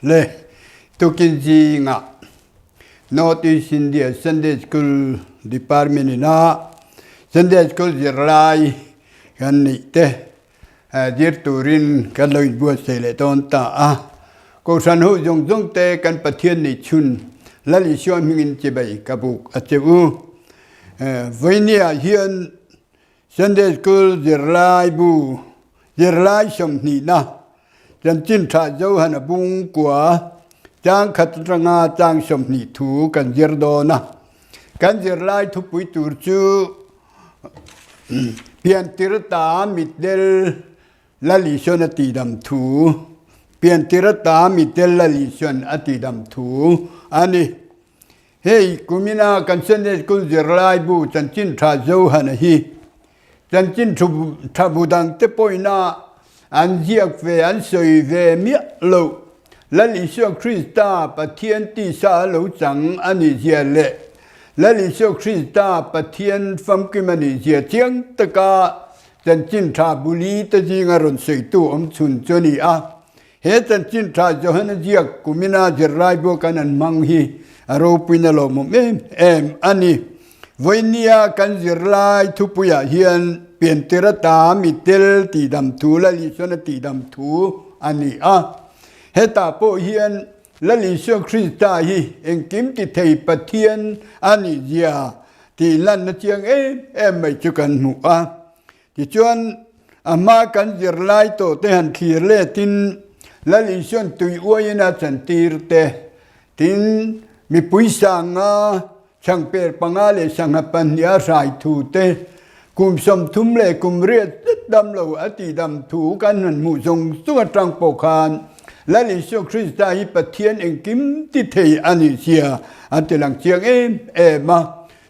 le tukinji nga Northeast India Sunday School Department na Sunday School jirlai kan ni te dir turin kan loi bua se le ton ta a ko san hu jong jong te kan pathian ni chun lali sho mingin che bai kabuk a che u voinia hian Sunday School jirlai bu jirlai som ni na chân chin tha dâu hana bung kwa chang khat ranga chang som ni thu kan jir do na kan jir lai thu pui tur chu pian tirata mitdel lali shon ati dam thu pian tirata mitdel lali shon ati dam thu ani hey kumina kan sen kun jir lai bu chan chin tha dâu hana hi chan chin thu tha budang te poina an giặc về an soi về miết lộ là lý do Christa bắt thiên ti sa lỗ chẳng an giặc lệ là lý do Christa bắt thiên phẩm kim an giặc tiếng tất cả chân chính thà bù lý tất nhiên là rộn soi tu ông chun cho ni à hết chân chính thà cho hắn giặc của mình à giặc rai bộ cái nan mang hi aro pina lo mồm em ani với nia kan giặc rai thu puya hiền pian tirata mitel ti dam thu la li sona ti dam thu ani a heta po hian la li so Christa hi en kim ti thei pathian ani zia ti lan na chiang em mai chu kan mu a ti chuan ama kan zir lai to te han khir le tin la li son tui uina chan tir te tin mi pui sanga chang per pangale sanga pan ya rai thu te cùng sum thum lệ cùng riết đâm lâu ở tỷ đâm thủ căn hẳn mù dùng suốt trăng bồ khan là lý do Christa hi bát thiên anh kim ti thầy anh xia anh ti lăng chiang em mà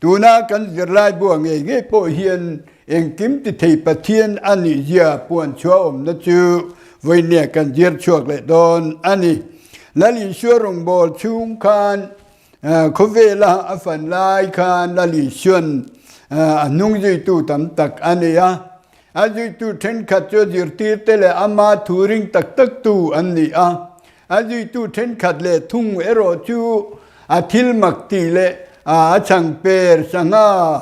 tu na căn giật lại buông nghe bộ hiền anh kim ti thầy bát thiên anh xia buồn chúa nó chứ với nè căn giật chuộc lệ đòn anh là lý do rồng bò chung khan có về là phần lai khan là lý do nung duy tu tam tak ania a duy tu then khat cho dir tir te le ama thuring tak tak tu ania a duy tu then khat le thung ero chu a thil mak ti le a chang per sanga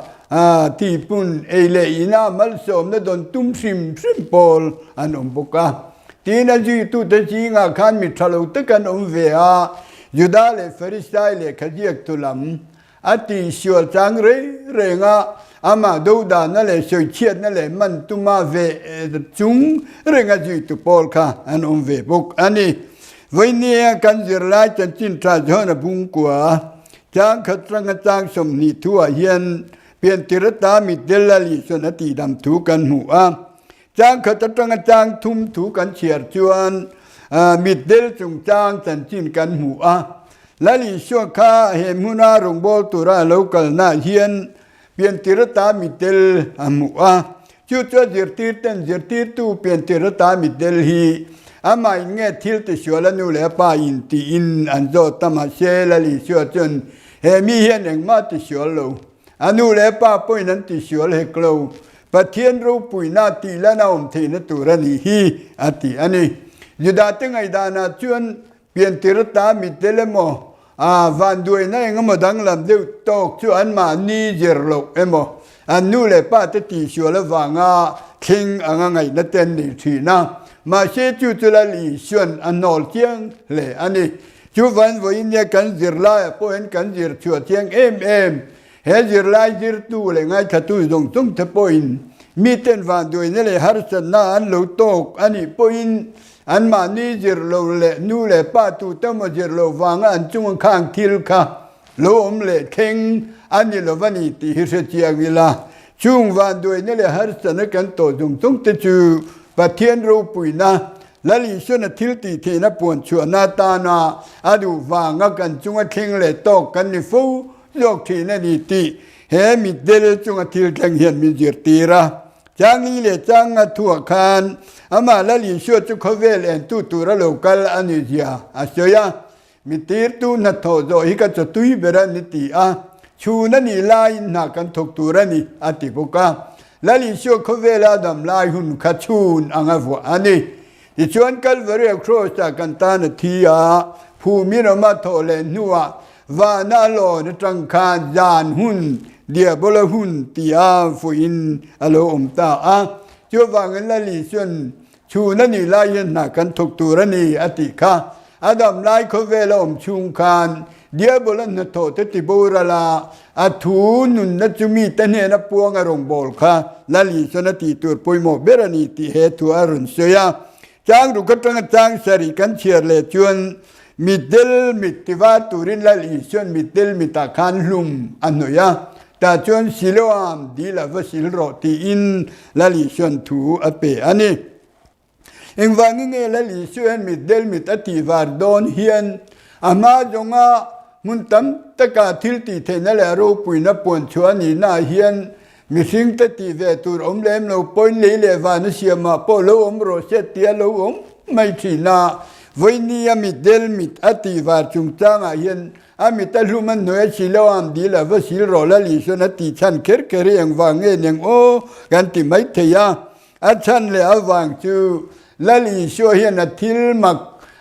ti pun e le ina mal som na don tum sim pol anom boka tin a duy tu te chi nga khan mi thalo te kan ve a juda le farisai le khajiak tulam ati siol chang re nga ama do da na le soi chiat na le man tu ma ve chung re nga ji tu pol kha an ve bok ani voi nia kan zir lai chan chin tra jo na bung kwa chang khat rang chang som ni thua hian pian tirata mi delali son ati dam thu kan mu a chang khat rang chang thum thu kan chiar chuan mi del chung chang chan chin kan mu a la li sho kha he muna rong bol tura local na hian pian tirata mitel amu a chu cho dir tir tu pian tirata mitel hi ama nge thil te shola nu le pa in ti in an zo tama se la li sho chon he mi hian eng ma ti sholo anu le pa poi nan ti shol he klo pathian ru pui na ti la na om the na tu ra ni hi ati ani juda te ngai da na chuan pian tirata mitel mo van đuôi này ngắm mà đang làm điều tốt cho anh mà ni giờ lộc em mà anh nu lệ ba tới tỷ số là vàng king anh ngày nó tên đi thủy na mà sẽ chú cho là lý xuân anh nổi tiếng lệ anh ấy chú vẫn với nhà cán giờ lại po anh cán giờ chùa tiếng em hết giờ lại giờ tu lệ ngay cả tu dùng tung thế po in mi tên van đuôi này lệ har sân na anh lộc tốt anh ấy po in anh mà ni giờ lâu lệ nu lệ ba tu tâm mà giờ lâu vàng anh chung khang thil kha lâu lệ khen anh đi lâu vani thì hết sẽ chiang là chung van đuôi này lệ har sân nó cần tổ dùng tung tới chu và thiên ru bùi na là lý do là thil thì nó buồn chùa na ta na adu vàng cần chung khen lệ to cần ni phu dọc thì nó đi thì he mi del chung thil khen hiền mi giờ tì ra chang ni le chang thua khan ama la li sho chu khovel en tu ra local anisia asoya mi tir tu na tho zo hi ka chu tui bera ni ti a chu na ni lai na kan thok tu ra ni ati boka la li sho khovel adam lai hun kha chun anga vo ani อีชวนกันเรียกโครจากกันตานทียาภูมิรมาโทเลนัววานาโลนตรังคานยานหุนเดียบลหุนตีอาฟุอินอโลอมตาอาจัววางเงินละลิชวนชูนันนี่ลายนักกันทุกตัวนี่อติกาอดัมไลโคเวลอมชุงคานเดียบลันนโตเตติบูราลาอัทูนุนนัจุมีตันเฮนปวงอารมณ์บอลค่ะลลิชวนติตัวปุยโมเบรนีติเหตุอารุณเสียจางรุกตรงจางสริกันเชียร์เลชวนมิดเดลมิดติวาตูรินลลิชวนมิดเดลมิตาคานลุมอันโนยาแต่ชวนสิโลอามดีลาวสิลโรตีอินลลิชวนทูอเปอันนี้เอ็งว่างี้ลลิชวนมิดเดลมิตาติวาร์ดอนเฮียนอามาจงอามุนตัมตะกาทิลติเทนเลรูปุยนับปวนชวนนี่น่าเฮียนมิสิงตติเวตูรอมเลมโลปอยเลเลวานเสียมาปอโลอมโรเซตียโลอมไม่ทีนาวันนี้มิดเดลมิดอติวาจุงจางอาเฮียนอามิตาลุมันหน่วยสิโลอัมดีลาวสิลโรลลิชนติชันเคร์เครียงวางเงยังโอกันติไม่เทียอาชันเลอวางจูลลิชเฮียนทิลมัก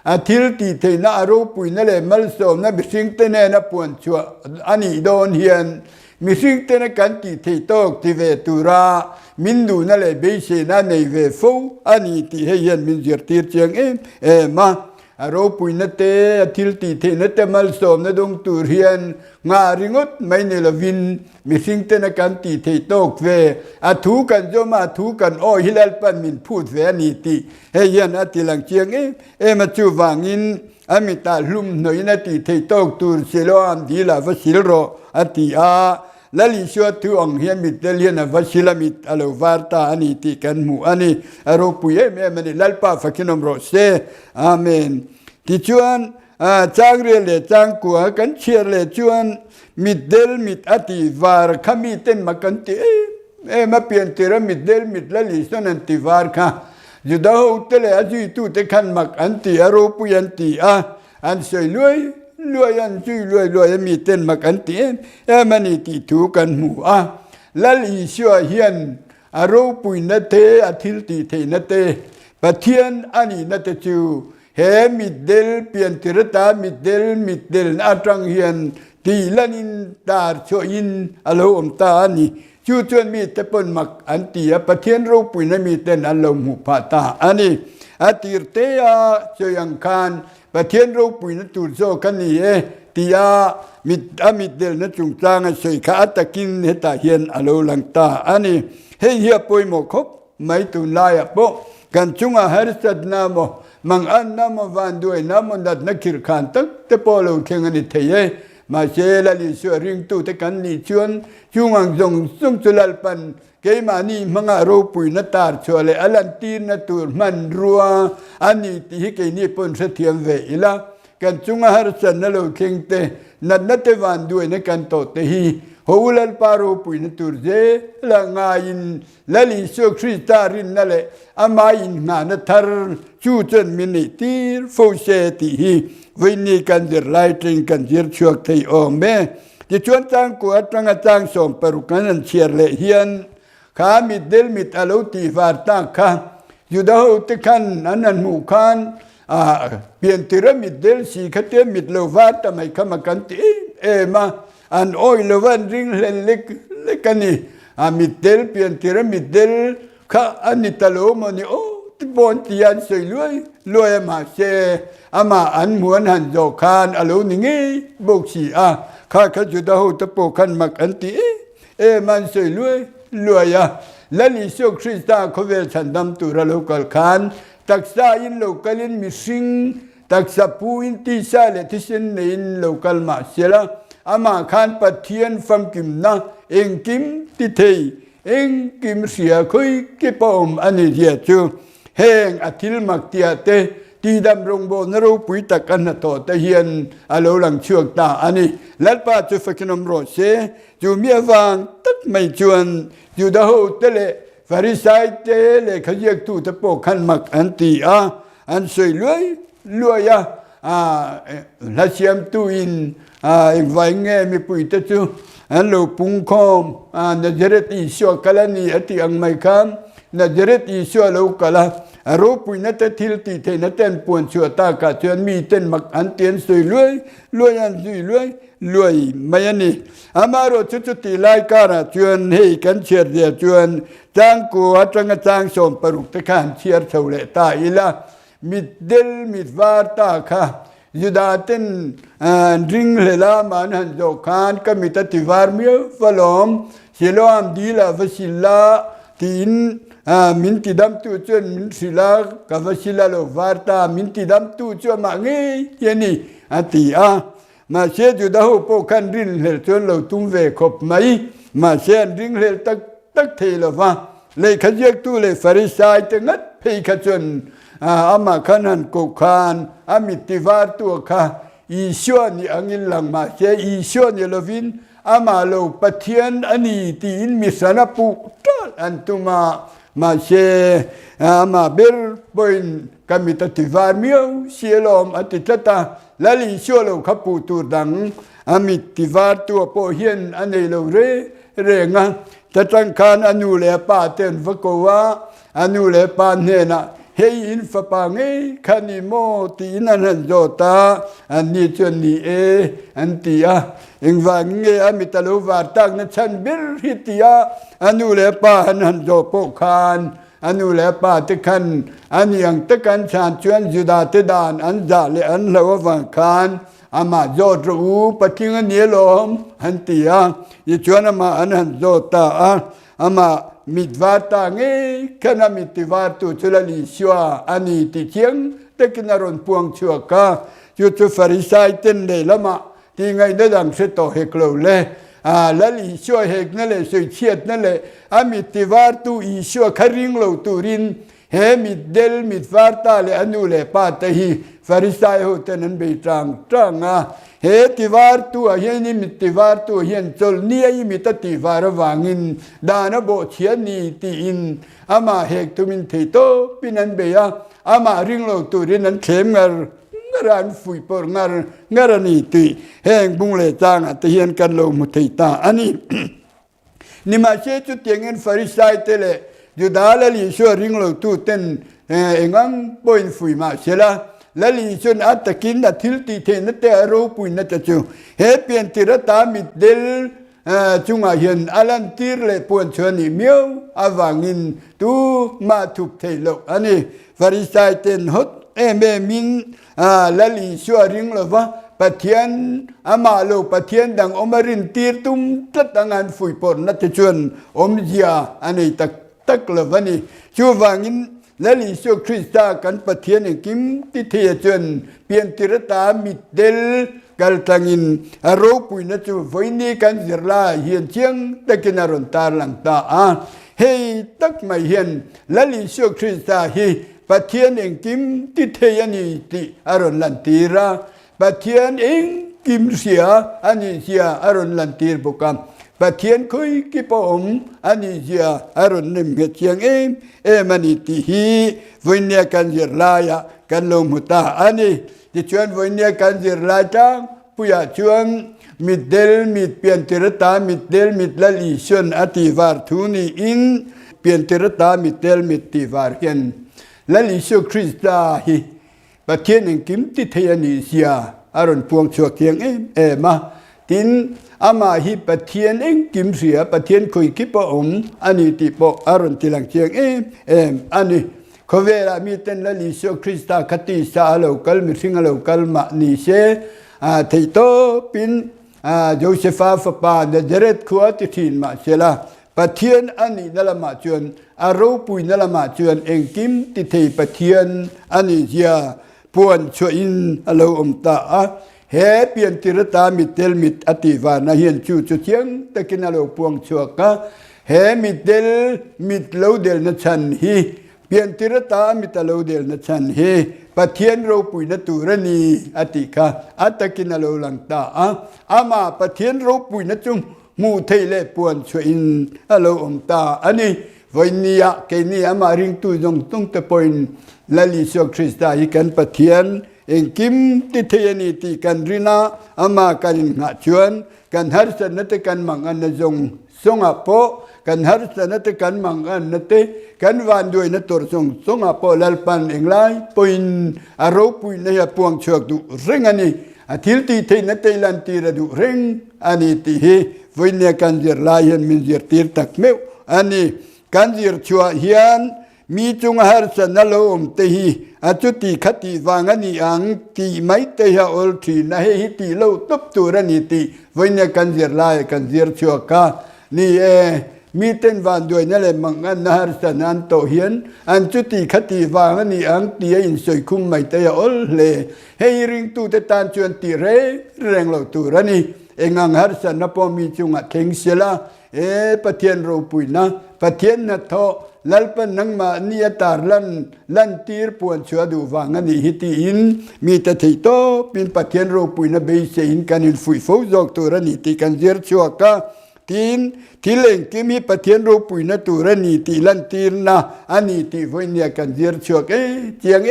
อาทิลติเทน่ารูปุยนั่นแหละมัลโซมนั่นบิสิงเตเนนับปวนชัวอันนี้โดนเฮียนมิสิงเตนกันติเทโตกติเวตุรามินดูนั่นแหละเบสนาในเวฟูอันนี้ที่เฮียนมินจิรติเจียงมาอารมณ์ปุยนัตเตอทิลติเทนัตเตมัลโซมนัดงตูเฮียนงาริงดไม่เนลวินมิสิงเตนกันติเทโตกเวอาทูกันโจมาทูกันโอฮิลลปันมินพูดเวนีติเฮียนอติลังเจียงมาจูวางินอามิตาลุมหน่อยนัติเทโตกตูเซโลอัมดีลาวสิลโรอติอาลลิชวตุองเฮียมิดเลียนวชิลมิดอโลวาร์ตาอันนี้ที่กันมูอันนี้อารมณ์ปุยมันลัลปาฟักินอมโรเซอาเมนที่ชวนจางเรียเลจางกัวกันเชียร์เลชวนมิดเดลมิดอติวาร์ขมิเต็นมากันตีมาเปลี่ยนตีระมิดเดลมิดลลิชนันติวาร์ค่ะจุดาหูเตเลอจุยตุเตขันมักอันตีอารมณ์ปุยันตีอันสวยรวยรวยอันจุยรวยมีเต็นมากันตีมันนี่ตีถูกันหมู่ลลิชัวเฮียนอารมณ์ปุยนัตเตอทิลติเทนัตเตปะเทียนอันนี้นัตจูเฮมิดเดลเปลี่ยนติรตามิดเดลอาตรังเฮียนตีลันินตาร์โชอินอโลอมตาอันนี้ชูจวนมีเตปนมักอันตีปะเทียนรูปุยนมีเต็นอโลมุปาตาอันนี้อติรเตยาโชยังคานปะเทียนรูปุยนตูโซกันนี่ตียามิดเดลนจุงจางสวยขาตะกินเฮตาเฮียนอโลลังตาอันนี้เฮียปุยโมคบไม่ตุนลายโปกันจุงอาหารสัตนามมังอันน้ำวันด้วยน้ำมันดัดนักขิรขันตักเตปโลเข่งอันนี้เทยมาเชลลิสวริงตูเตกันนี่ชวนจุงอังจงสุงจุลปันเกมานี่มังอารูปุยนัตตาร์ชวเลอลันตีนตูร์มันรัวอันนี้ที่เกนี่ปนเสถียรเวอิละกันจุงอาหารสันนโลเข่งเตนัดเตวันด้วยในกันโตเตฮีฮูลปารูปุยนตูร์เจละงายินลลิสวคริสตารินนั่นแหละอามายินงานทาร์ชูจนมินิตีร์โฟเชติฮีวินีกันเดรไลทริงกันเดรชวกไทยโอเมที่ชวนจางกัวตรังจางสมปรุกันเชียร์เลเฮียนข้ามิดเดลมิดอโลตีฟาร์ตังข้ายูดาหูติคันอันนั้นหมู่คันเปลี่ยนติระมิดเดลสีขัดเตมิดเลวาทำไมขมากันตีมาอันโอยเลวันริงเล็กกันนี่มิดเดลเปลี่ยนติระมิดเดลข้าอันนี้ตะโลมันนี่โอ้ที่บนที่อันสวยรวยมาเชอามาอันเหมือนหันโจคานอโลนี่งี้บุกชีข้าจุดาหูตะโปคันมักอันตีมันสวยรวยและลิโซคริสตาเขาเวชันดำตุระโลกลคานตักษาอินโลกลินมิสิงตักษาปูอินติซาเลติสินอินโลกลมาเชลอามาคานปัทเทียนฟังกิมนะเองกิมติเทเองกิมเสียคุยกิปอมอันนี้เดียจูเฮงอธิลมักเตียเตตีดำรงโบนรูปุยตะกันนโตตะเฮียนอโลหลังเชือกตาอันนี้และป้าจูฟักนมโรเซจูเมียวางตัดไม่จวนจูดาหูเตเลฟาริสัยเตเลขยักตูตะโปขันมักอันตีอันสวยรวยลาเชียมตูอินอีกวันเงมีปุยตะจูอันโลปุงคอมนจเรติชัวกลานีอติอังไม่คำ na jeret isyo lo kala aro pui na te thil ti the na ten puan chua ta ka chuan mi ten mak an tien sui luai an sui luai mayani amaro chu chu ti lai ka ra chuan hei kan cher dia chuan chang ku atang chang som paruk te kan cher chole ta ila mit del mit var ta kha yudaten ring lela man han jo khan kamita tivar mio falom siloam dila vasilla tin min tidam tu chuan min sila ka vasilla lo varta min tidam tu chuan ma nge yani ati a ma se juda ho po kan rin hel chuan lo tum ve khop mai ma se ring hel tak thelo wa le khajek tu le farisai te ngat phei kha chuan ama khanan ko khan amitivar tu kha isyo ni angin lang ma se isyo ni lovin ama lo pathian ani tin misana pu antuma ma se ama ber boin kamitavar mio sielom atitata lali solo khapu tu dang amitivar tu po hian anei lo re nga tatang khan anu le pa ten vakowa anu le pa nena hei in fa pa nge khani mo ti nan han jota ani chon ni antia engwa nge amitalo war tak na chan bir hitia anu le pa han jo po khan anu le pa te khan aniang te kan chan chuan juda te dan an ja le an lo wa khan ama jo ru pating ani lom antia ye chuan ama an han jota ama mitvata nge kana mitvatu chulali shwa ani ti chiang te kinaron puang chua ka chu chu farisai ten le lama ti ngai da dang se to heklo le lali shwa hek na le soi chiat na le amitvatu i shwa kharing lo turin he mitdel mitvata le anu le pa te hi farisai ho tenan be tranga he tivar tu hian ni tivar tu hian chol ni ai mi ta tivar wangin dana bo chian ni ti in ama hek tumin thei to pinan be ya ama ring lo tu rin an khem ngaran fui por ngarani ti heng bung le chang at hian kan lo mu thei ta ani ni ma che chu tiangen farisai te le judala li sho ring lo tu ten engang point fui ma chela lali chun atakin na thilti the na te aro pui na ta chu he pian tirata mit del chunga hian alan tir le puan chani miau awangin tu ma thup thelo ani farisai ten hot min lali shuaring lova pathian ama lo pathian dang omarin tir tum tatangan fui por na te chun omjia ani tak lovani chu wangin lali shu krista kan pathian kim ti the chun pian tirata mit del kal tangin aro pui na chu voini kan zirla hian chiang takinaron tar lang ta hei tak mai hian lali shu krista hi pathian kim ti the yani ti aron lan tira pathian kim sia ani sia aron lan tir bukam pathian khoi ki pom ani sia aron nim ge chiang ani ti hi voinia kan zirla ya kan lo muta ani ti chuan voinia kan zirla tang puya chuan mit del mit pian tirata mit del mit lali shon ati var thuni in pian tirata mit del mit ti var hian lali shu krista hi pathian kim ti thayani sia aron puang chuak chiang ma tin ama hi pathian kim sia pathian khoi ki pa ani ti po aron tilang chiang ani khovera mi ten lali shu krista khati sa lo kal mi sing lo kal ma ni se thei to pin josepha fa pa de jeret khuat ti thin ma sela pathian ani nalama chuan aro pui nalama chuan kim ti thei pathian ani zia puan cho in alo ta he pian tirata mitel mit ativa na hian chu chiang takin alo puang chuaka he mitel mit lo del na chan hi pian tirata mit lo del na chan hi pathian ro pui na turani atika atakin alo lang ta ama pathian ro pui na chung mu thei le puan cho in alo ta ani voinia ke ni ama ring tu jong tung te point lali sho krista hi kan pathian kim ti theyani ti kan rina ama kan nga chuan kan har san na te kan mang an jong สงอาโปกันหัรสนัตกันมังกันนัตเตกันวันด้วยนัตตรสงอาโปลัลปันเองไลปุยนอารมณ์ปุยนเนี่ยปวงเชือกดูเร่งอันนี้อาทิตย์ที่เทนัตเตลันตีระดูเร่งอันนี้ที่วิญญากันเจรลายมินเจรตีร์ตักเมวอันนี้กันเจรชัวเฮียนมีจงหัรสนัลอมเตหีอาจุติขติวางันนี้อังที่ไม่เตหะอัลทีนะเฮหิติโลตุบตัวนี้ที่วิญญากันเจรลายกันเจรชัวกานี่มีเต้นวันด้วยนั่นแหละมังอันนาร์สนันโตเฮียนอันจุติขติวางันนี้อังที่อินสวยคุ้มไม่เตหะอัลเลเฮริงตูเตตานชวนตีเรแรงเหล่าตัวนี้เองอังหัรสนับพอมีจุงเข่งเสียละปะเทียนรูปุยนะปะเทียนนัทโตลัลปันนังมาเนียตาร์ลันตีร์ปวนชัวดูวางันนี้ฮิติอินมีแต่ที่โตเป็นปะเทียนรูปุยนะเบยเซอินกันอินฟุยฟูจอกตัวนี้ที่กันเจรชัวกาทีนที่เล่งที่มีปะเทียนรูปุยนะตัวนี้ที่ลันตีร์นะอันนี้ที่วันนี้กันเจรชัวกเจียง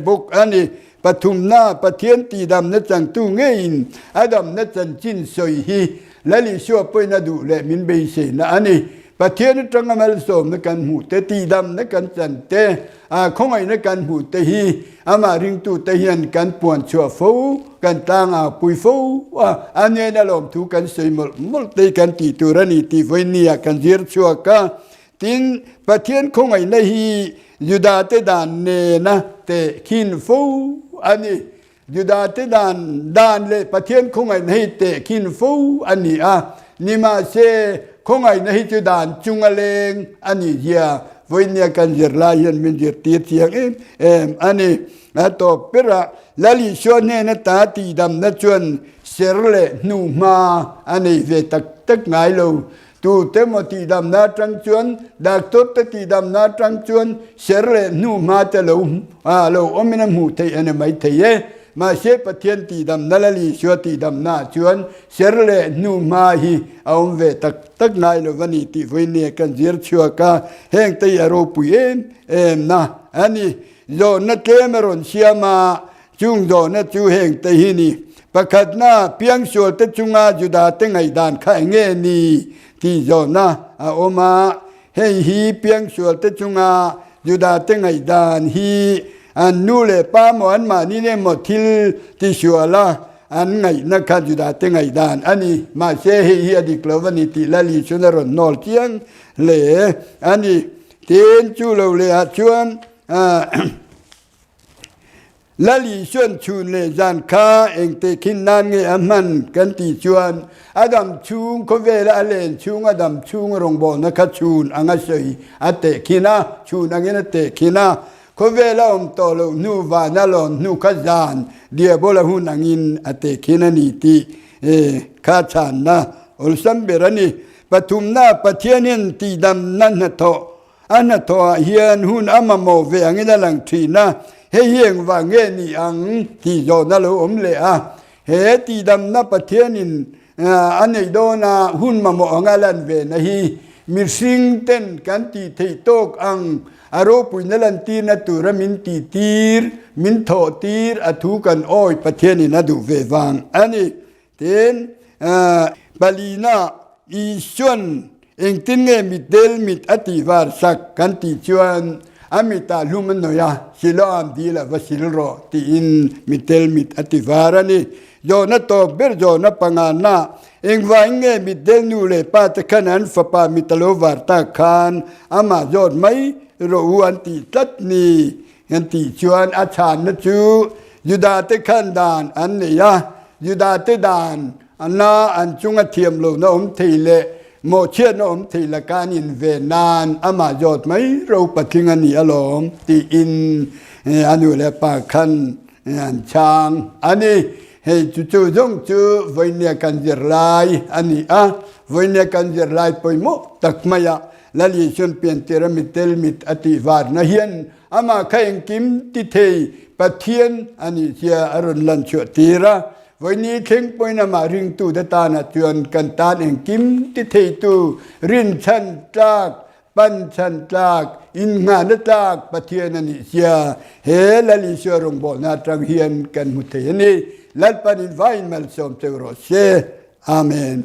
บุกอันนี้ปฐุมนาปะเทียนตีดำนัจังตุเงินอดำนัจันจินสอยฮีและลิชัวปอยนาดูและมินเบยเซนะอันนี้ปะเทียนตรังอเมลสมนักันหูเตตีดำนักันจันเตคงไอนักันหูเตฮีอามาริงตูเตฮียนกันปวนชัวฟูกันตางปุยฟูอันนี้นั่นลมทุกันสอยมุลเตกันตีตุรนีตีไวเนียกันเจียร์ชัวกาตินปะเทียนคงไอในฮียูดาเตดานเนนะเตขินฟูอันนี้ยูดาเตดานเลยปะเทียนคงไอในเตขินฟูอันนี้นิมาเซคงไอในจุดานจุงเลงอันนี้เฮียวันนี้กันเจรลายันมินเจรตีเสียงอันนี้ต่อไปละลลิชวนเนี่ยนะตาตีดำนะชวนเสรเลนูมาอันนี้เวตักไงเราตูเตมตีดำนาจังชวนดักตุตตีดำนาจังชวนเสรเลนูมาจะเราอมินมูเทอันไม่เทเยมาเชปะเทียนตีดำนั่นลิชัวตีดำนาชวนเสรเลนูมาฮีเอาเวตักนายโลวันนี้ที่วันนี้กันเจียร์ชัวกาแห่งตีอารมณ์ปุยนะอันนี้โยนนัดเกมรอนเชียมาจุงโยนนัดจูแห่งตีนี่ประคัดหน้าเพียงส่วนแต่จุงอาจุดาเต็งไอดานข้าเงี้ยนี่ที่โยนะโอมาให้ฮีเพียงส่วนแต่จุงอาจุดาเต็งไอดานฮีอันนู้เลยป้าหมอนมานี่เนี่ยหมดทิลที่ชัวละอันไงนักการจุดาเต็งไงดานอันนี้มาเชฮีอดีกลวันนี้ที่ลลิชวนรนนอลเทียงเล่อันนี้เทียนจูเลวเลียชวนลลิชวนชูนเลจันคาเองเตคินนานเงอมันกันตีชวนอดัมชูงเขาเวลาเลนชูงอดัมชูงรงบอนักชูนอังเสยอเตคินาชูนอังเงนเตคินาเขาเวลาตโลนูวานาลอนนูขจานเดียบลาหุนังินอเตคินานีติข้าชานนะอุลสัมเบรนีปฐุมนาปะเทียนินตีดำนันนโตอันนโตเฮียนหุนอามาโมเวอังเงนลังทีนะเฮียงว่าเงนีอังที่โยนาโลอมเลเฮตีดำนาปะเทียนินอันนี้โดนาหุนมาโมอังลันเวนะฮีมิสิงเต้นกันตีเทโตกอังอารมณ์ปุยนลันตีนัตุระมินตีตีร์มินโถตีร์อทุกันโอยประเทศนี้นัดูเววังอันนี้เต็นบาลีนาอีชวนเองตินเงมิดเดลมิดอติวาร์สักกันตีชวนอามิตาลุมันโนยาสิลามดีละวสิลโรตีอินมิดเดลมิดอติวาร์นี่โยนัตโตเบรโยนัปังานาเองว่าเงมิดเดลนูเลปาตะขันันฟปามิตโลวาร์ตาคานอามาโยดไหมรู้อันตีตัดนี้อันตีชวนอาชานนจูยูดาเตขันดานอันนี้ยะยูดาเตดานอันน่าอันจุงเทียมโลนอมทีเลโมเชียนอมทีละการอินเวนานอามาโยดไหมเราปฏิงันนี้อารมณ์ตีอินอันนู้เลปาคันอันช่างอันนี้ให้จูจงจูวันนี้กันเจรไลอันนี้วันนี้กันเจรไลไปโมตักมายาลลิชวนเปลี่ยนเทระมิเตลมิตอติวาร์นะเฮียนอามาใครเองกิมติเทปะเทียนอันนี้เสียอรุณลันชวตีระวันนี้เข่งไปนามาริงตูดตานาจวนกันตาเองกิมติเทตูรินชันจากปันชันจากอินงานจากปะเทียนอันนี้เสียเฮลลิชวรงบอนาตรังเฮียนกันมุเทนี้ลัดปานินไวน์มัลสมเตโรเชอาเมน